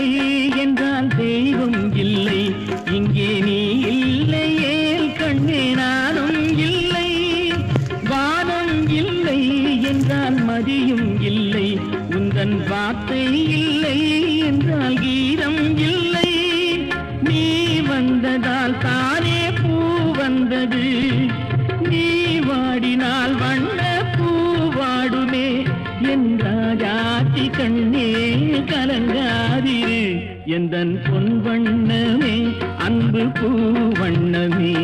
இல்லை என்றால் தெய்வம் இல்லை. இங்கே நீ இல்லையே கண்ணே நானும் இல்லை. வானம் இல்லை என்றால் மதியும் இல்லை. உந்தன் வார்த்தை இல்லை என்றால் கீதம் இல்லை. நீ வந்ததால் தானே பூ வந்தது. நீ வாடினால் வண்ண பூ வாடுமே. என் ராஜாத்தி கண்ணே கலங்காதிரு. எந்தன் பொன் வண்ணமே அன்பு பூ வண்ணமே.